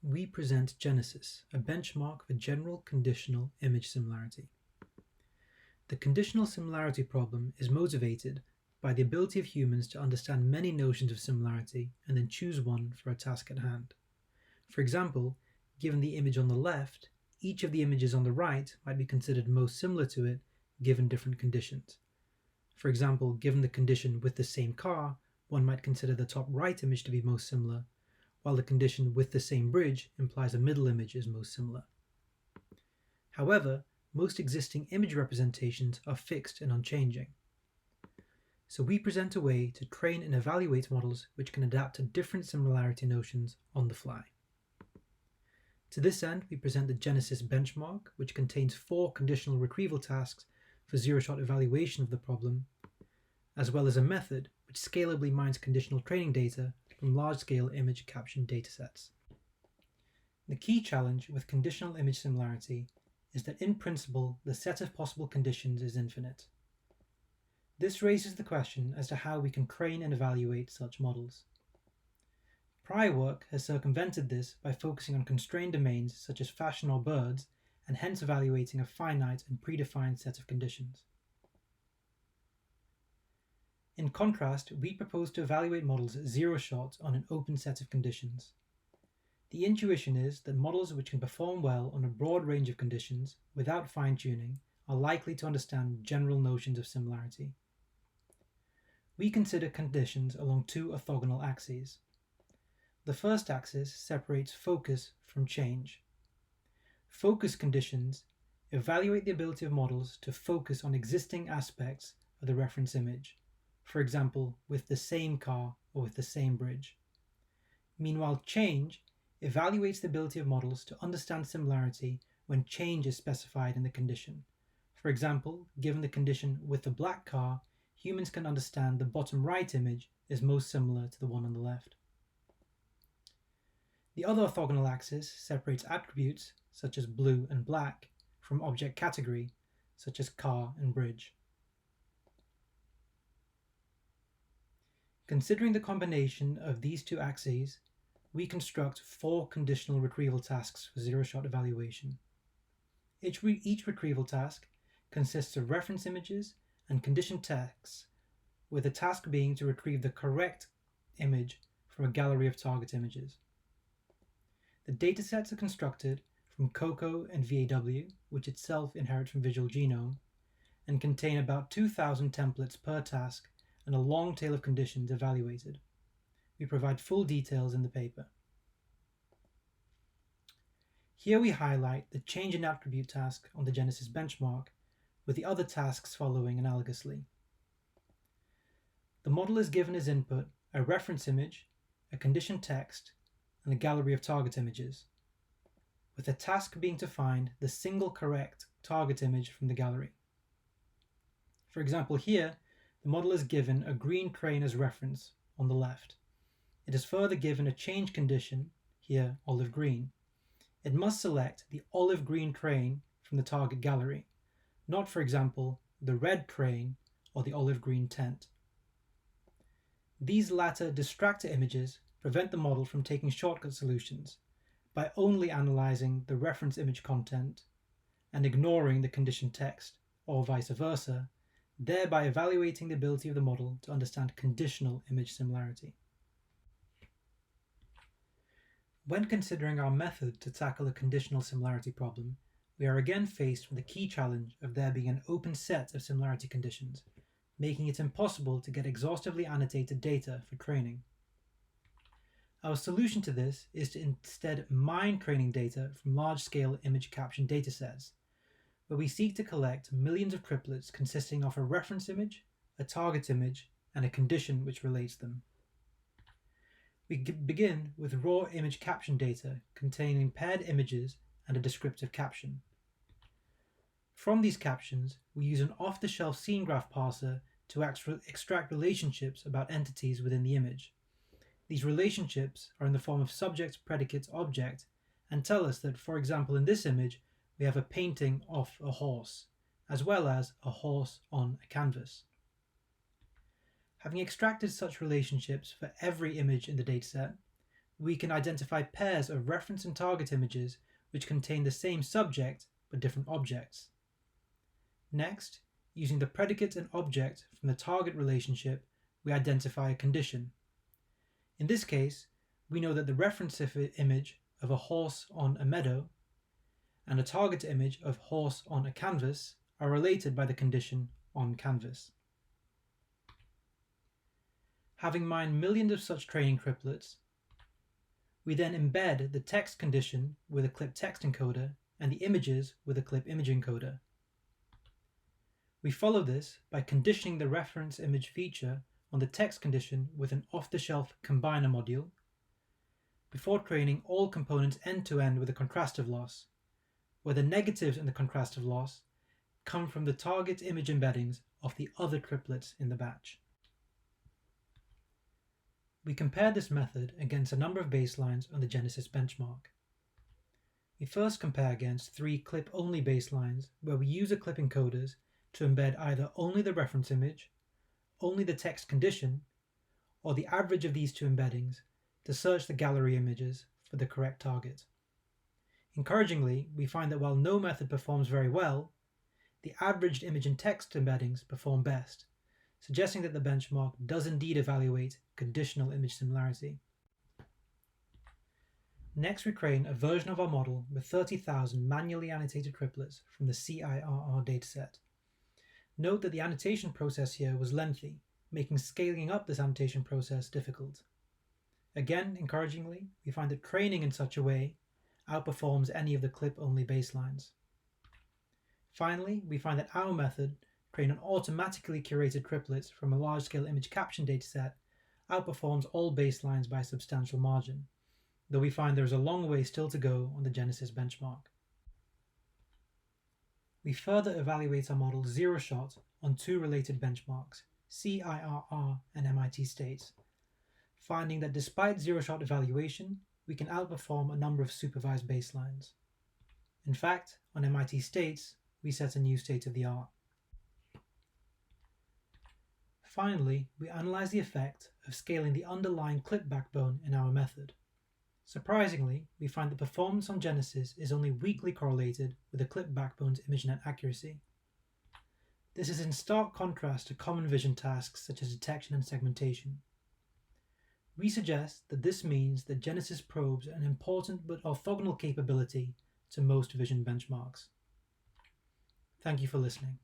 we present GeneCIS, a benchmark for general conditional image similarity. The conditional similarity problem is motivated by the ability of humans to understand many notions of similarity and then choose one for a task at hand. For example, given the image on the left, each of the images on the right might be considered most similar to it given different conditions. For example, given the condition with the same car, one might consider the top right image to be most similar, while the condition with the same bridge implies a middle image is most similar. However, most existing image representations are fixed and unchanging. So we present a way to train and evaluate models which can adapt to different similarity notions on the fly. To this end, we present the GeneCIS benchmark, which contains 4 conditional retrieval tasks for zero-shot evaluation of the problem, as well as a method which scalably mines conditional training data from large-scale image caption datasets. The key challenge with conditional image similarity is that in principle the set of possible conditions is infinite. This raises the question as to how we can train and evaluate such models. Prior work has circumvented this by focusing on constrained domains such as fashion or birds, and hence evaluating a finite and predefined set of conditions. In contrast, we propose to evaluate models at zero-shot on an open set of conditions. The intuition is that models which can perform well on a broad range of conditions without fine-tuning are likely to understand general notions of similarity. We consider conditions along 2 orthogonal axes. The first axis separates focus from change. Focus conditions evaluate the ability of models to focus on existing aspects of the reference image, for example, with the same car or with the same bridge. Meanwhile, change evaluates the ability of models to understand similarity when change is specified in the condition. For example, given the condition with the black car, humans can understand the bottom right image is most similar to the one on the left. The other orthogonal axis separates attributes, such as blue and black, from object category, such as car and bridge. Considering the combination of these 2 axes, we construct 4 conditional retrieval tasks for zero-shot evaluation. Each retrieval task consists of reference images and condition texts, with the task being to retrieve the correct image from a gallery of target images. The datasets are constructed from COCO and VAW, which itself inherits from Visual Genome, and contain about 2,000 templates per task and a long tail of conditions evaluated. We provide full details in the paper. Here we highlight the change in attribute task on the GeneCIS benchmark, with the other tasks following analogously. The model is given as input a reference image, a condition text, and a gallery of target images, with the task being to find the single correct target image from the gallery. For example, here, the model is given a green train as reference on the left. It is further given a change condition, here olive green. It must select the olive green train from the target gallery, not, for example, the red train or the olive green tent. These latter distractor images prevent the model from taking shortcut solutions by only analyzing the reference image content and ignoring the condition text, or vice versa, thereby evaluating the ability of the model to understand conditional image similarity. When considering our method to tackle a conditional similarity problem, we are again faced with the key challenge of there being an open set of similarity conditions, making it impossible to get exhaustively annotated data for training. Our solution to this is to instead mine training data from large-scale image caption datasets, where we seek to collect millions of triplets consisting of a reference image, a target image, and a condition which relates them. We begin with raw image caption data containing paired images and a descriptive caption. From these captions, we use an off-the-shelf scene graph parser to extract relationships about entities within the image. These relationships are in the form of subject, predicate, object, and tell us that, for example, in this image, we have a painting of a horse, as well as a horse on a canvas. Having extracted such relationships for every image in the dataset, we can identify pairs of reference and target images which contain the same subject but different objects. Next, using the predicate and object from the target relationship, we identify a condition. In this case, we know that the reference image of a horse on a meadow and a target image of horse on a canvas are related by the condition on canvas. Having mined millions of such training triplets, we then embed the text condition with a clip text encoder and the images with a clip image encoder. We follow this by conditioning the reference image feature on the text condition with an off-the-shelf combiner module before training all components end-to-end with a contrastive loss, where the negatives in the contrastive loss come from the target image embeddings of the other triplets in the batch. We compare this method against a number of baselines on the GeneCIS benchmark. We first compare against 3 clip-only baselines where we use a clip encoders to embed either only the reference image, only the text condition, or the average of these 2 embeddings to search the gallery images for the correct target. Encouragingly, we find that while no method performs very well, the averaged image and text embeddings perform best, suggesting that the benchmark does indeed evaluate conditional image similarity. Next, we train a version of our model with 30,000 manually annotated triplets from the CIRR dataset. Note that the annotation process here was lengthy, making scaling up this annotation process difficult. Again, encouragingly, we find that training in such a way outperforms any of the clip-only baselines. Finally, we find that our method, trained on automatically curated triplets from a large-scale image caption dataset, outperforms all baselines by a substantial margin, though we find there is a long way still to go on the GeneCIS benchmark. We further evaluate our model zero-shot on 2 related benchmarks, CIRR and MIT states, finding that despite zero-shot evaluation, we can outperform a number of supervised baselines. In fact, on MIT states, we set a new state of the art. Finally, we analyze the effect of scaling the underlying clip backbone in our method. Surprisingly, we find that performance on GeneCIS is only weakly correlated with the clip backbone's ImageNet accuracy. This is in stark contrast to common vision tasks such as detection and segmentation. We suggest that this means that GeneCIS probes an important but orthogonal capability to most vision benchmarks. Thank you for listening.